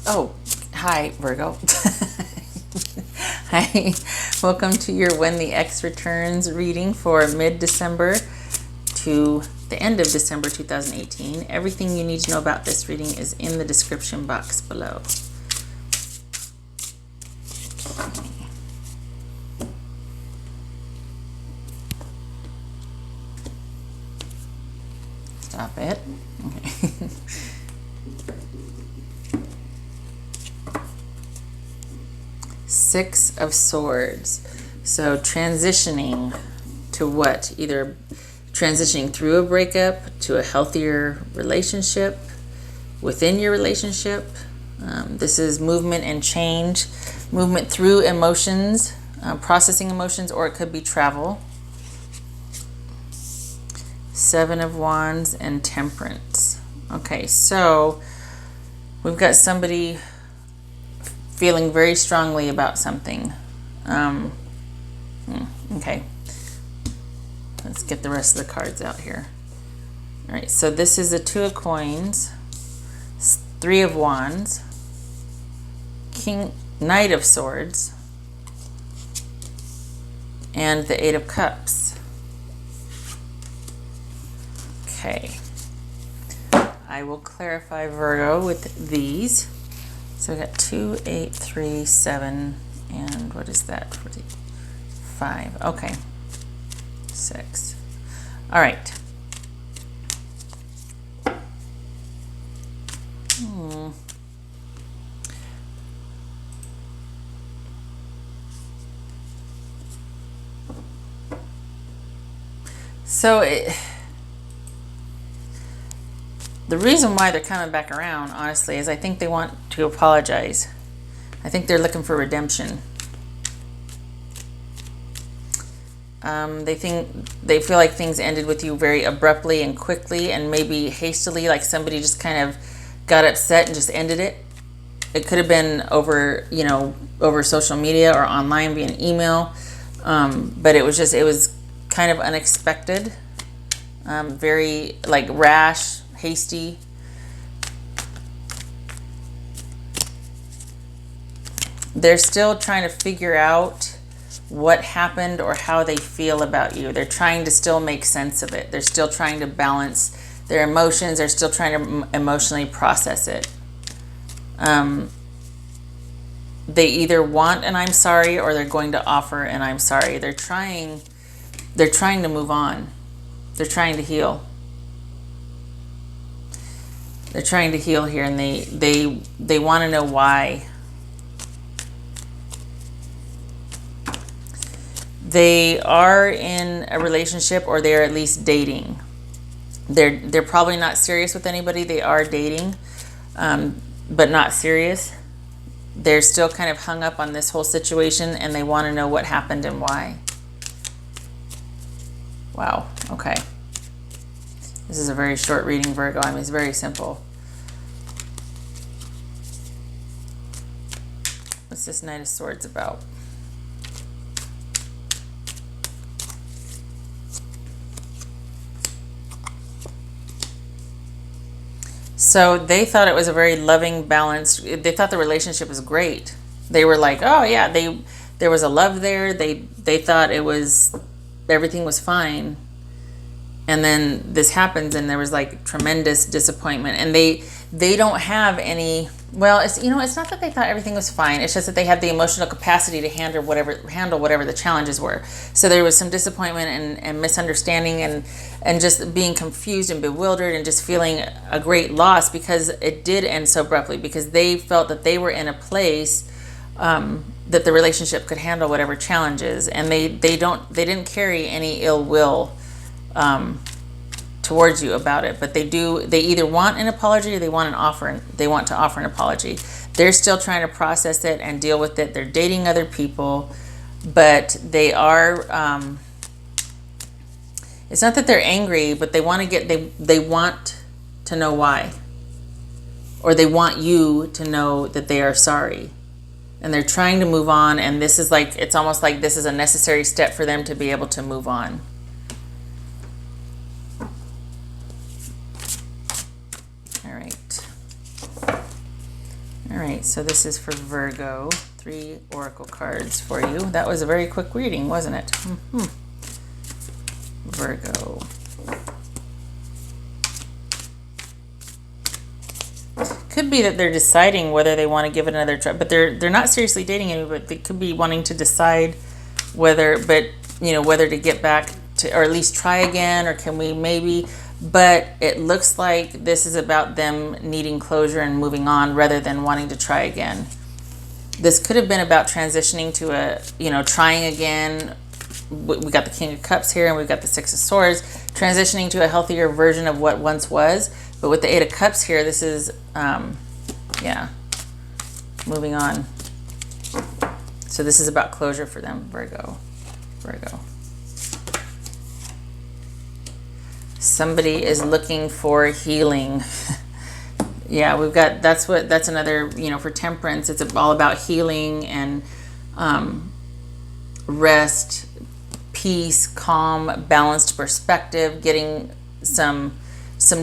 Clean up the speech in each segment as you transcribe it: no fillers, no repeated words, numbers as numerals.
Oh, hi, Virgo. Hi, welcome to your When the X Returns reading for mid-December to the end of December 2018. Everything you need to know about this reading is in the description box below. Stop it. Okay. Six of Swords. So transitioning to what? Either transitioning through a breakup to a healthier relationship, within your relationship. This is movement and change, movement through emotions, processing emotions, or it could be travel. Seven of Wands and Temperance. Okay, so we've got somebody feeling very strongly about something. Okay. Let's get the rest of the cards out here. All right, so this is a Two of Coins, Three of Wands, Knight of Swords, and the Eight of Cups. Okay. I will clarify, Virgo, with these. So we got 2, 8, 3, 7, and what is that? 5. Okay. 6. All right. So the reason why they're coming back around, honestly, is I think they want to apologize. I think they're looking for redemption. They feel like things ended with you very abruptly and quickly and maybe hastily, like somebody just kind of got upset and just ended it. It could have been over, over social media or online via an email. But it was kind of unexpected. Very like rash, hasty. They're still trying to figure out what happened or how they feel about you. They're trying to still make sense of it. They're still trying to balance their emotions. They're still trying to emotionally process it. They either want an I'm sorry or they're going to offer an I'm sorry. They're trying to move on. They're trying to heal. They're trying to heal here, and they want to know why. They are in a relationship, or they're at least dating. They're probably not serious with anybody. They are dating, but not serious. They're still kind of hung up on this whole situation, and they want to know what happened and why. Wow, okay. This is a very short reading, Virgo. I mean, it's very simple. What's this Knight of Swords about? So they thought it was a very loving, balanced, they thought the relationship was great. They were like, oh yeah, there was a love there. They thought everything was fine. And then this happens, and there was like tremendous disappointment. And they don't have any, well, it's not that they thought everything was fine. It's just that they had the emotional capacity to handle whatever the challenges were. So there was some disappointment and misunderstanding and just being confused and bewildered and just feeling a great loss because it did end so abruptly, because they felt that they were in a place that the relationship could handle whatever challenges, and they didn't carry any ill will towards you about it, but they either want an apology or they want to offer an apology. They're still trying to process it and deal with it. They're dating other people, but they are it's not that they're angry, but they want to know why, or they want you to know that they are sorry, and they're trying to move on. And this is like, it's almost like this is a necessary step for them to be able to move on. All right. right, so this is for Virgo. 3 oracle cards for you. That was a very quick reading, wasn't it? Virgo. Could be that they're deciding whether they want to give it another try, but they're not seriously dating anybody, but they could be wanting to decide whether to get back to, or at least try again, or can we maybe, but it looks like this is about them needing closure and moving on rather than wanting to try again. This could have been about transitioning to trying again. We got the King of Cups here, and we've got the Six of Swords, transitioning to a healthier version of what once was. But with the Eight of Cups here, this is, moving on. So this is about closure for them, Virgo. Somebody is looking for healing. Yeah, we've got, that's another, for Temperance, it's all about healing and rest, peace, calm, balanced perspective, getting some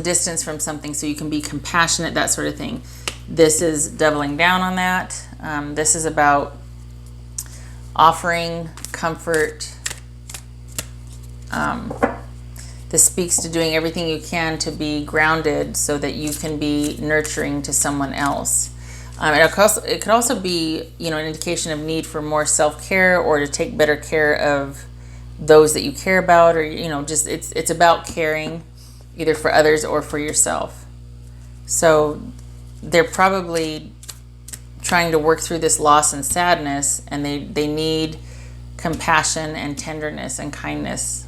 distance from something so you can be compassionate, that sort of thing. This is doubling down on that. This is about offering comfort. This speaks to doing everything you can to be grounded so that you can be nurturing to someone else. It could also be, an indication of need for more self-care or to take better care of those that you care about, or, just it's about caring either for others or for yourself. So they're probably trying to work through this loss and sadness, and they need compassion and tenderness and kindness.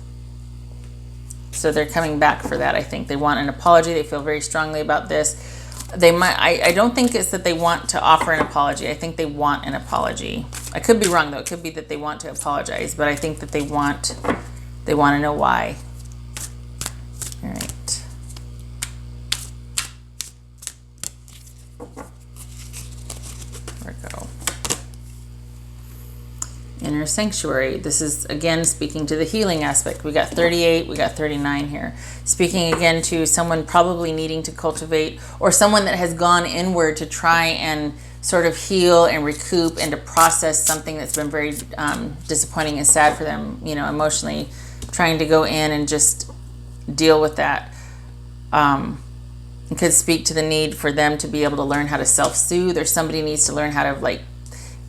So they're coming back for that. I think they want an apology. They feel very strongly about this. They might. I don't think it's that they want to offer an apology. I think they want an apology. I could be wrong though. It could be that they want to apologize, but I think that they want to know why. All right. Virgo. Inner sanctuary. This is again speaking to the healing aspect. We got 38, we got 39 here. Speaking again to someone probably needing to cultivate, or someone that has gone inward to try and sort of heal and recoup and to process something that's been very disappointing and sad for them, emotionally, trying to go in and just deal with that. It could speak to the need for them to be able to learn how to self-soothe, or somebody needs to learn how to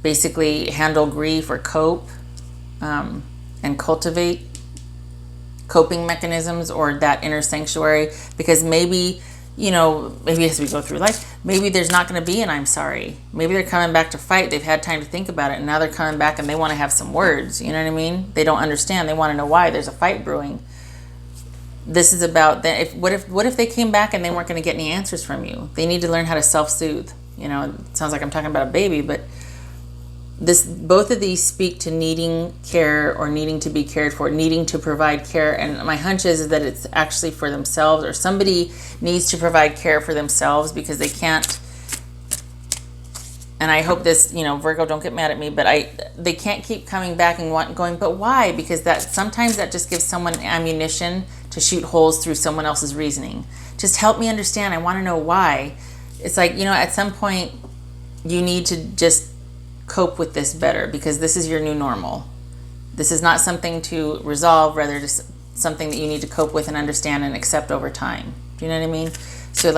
basically handle grief or cope and cultivate coping mechanisms or that inner sanctuary, because maybe as we go through life, maybe there's not going to be an I'm sorry. Maybe they're coming back to fight. They've had time to think about it, and now they're coming back and they want to have some words. You know what I mean? They don't understand. They want to know why there's a fight brewing. This is about that. What if they came back and they weren't going to get any answers from you? They need to learn how to self-soothe. It sounds like I'm talking about a baby, but both of these speak to needing care or needing to be cared for, needing to provide care. And my hunch is that it's actually for themselves, or somebody needs to provide care for themselves because they can't. And I hope this, Virgo, don't get mad at me, but they can't keep coming back and going, but why? Because sometimes that just gives someone ammunition to shoot holes through someone else's reasoning. Just help me understand. I want to know why. It's like, at some point you need to just cope with this better, because this is your new normal. This is not something to resolve, rather just something that you need to cope with and understand and accept over time. Do you know what I mean? So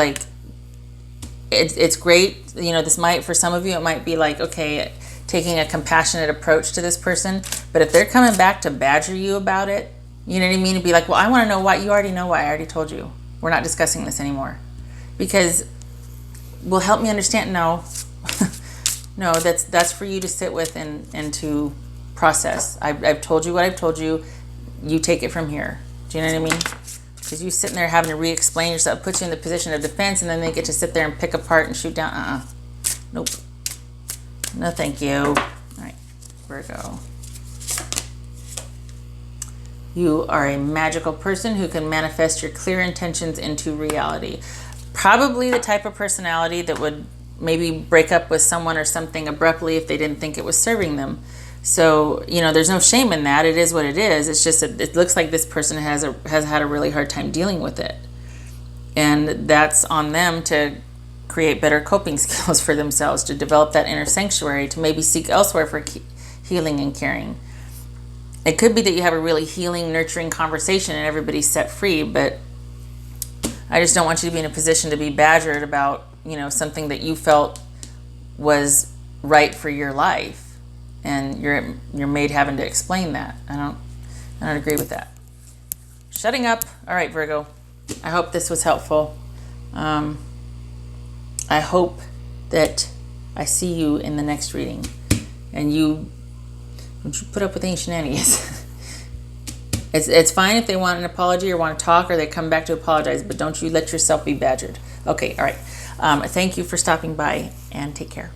it's great. This might, for some of you, it might be like, okay, taking a compassionate approach to this person, but if they're coming back to badger you about it, you know what I mean? To be like, well, I want to know why. You already know why. I already told you. We're not discussing this anymore. Because, well, help me understand. No. No, that's for you to sit with and to process. I've told you what I've told you. You take it from here. Do you know what I mean? Because you sitting there having to re-explain yourself, put you in the position of defense, and then they get to sit there and pick apart and shoot down. Nope. No, thank you. All right, Virgo. You are a magical person who can manifest your clear intentions into reality. Probably the type of personality that would maybe break up with someone or something abruptly if they didn't think it was serving them. So, there's no shame in that. It is what it is. It's just that it looks like this person has had a really hard time dealing with it. And that's on them to create better coping skills for themselves, to develop that inner sanctuary, to maybe seek elsewhere for healing and caring. It could be that you have a really healing, nurturing conversation and everybody's set free, but I just don't want you to be in a position to be badgered about, something that you felt was right for your life, and your maid having to explain that. I don't agree with that. Shutting up. All right, Virgo. I hope this was helpful. I hope that I see you in the next reading, and you put up with any shenanigans. It's fine if they want an apology or want to talk, or they come back to apologize, but don't you let yourself be badgered. Okay, all right. Thank you for stopping by, and take care.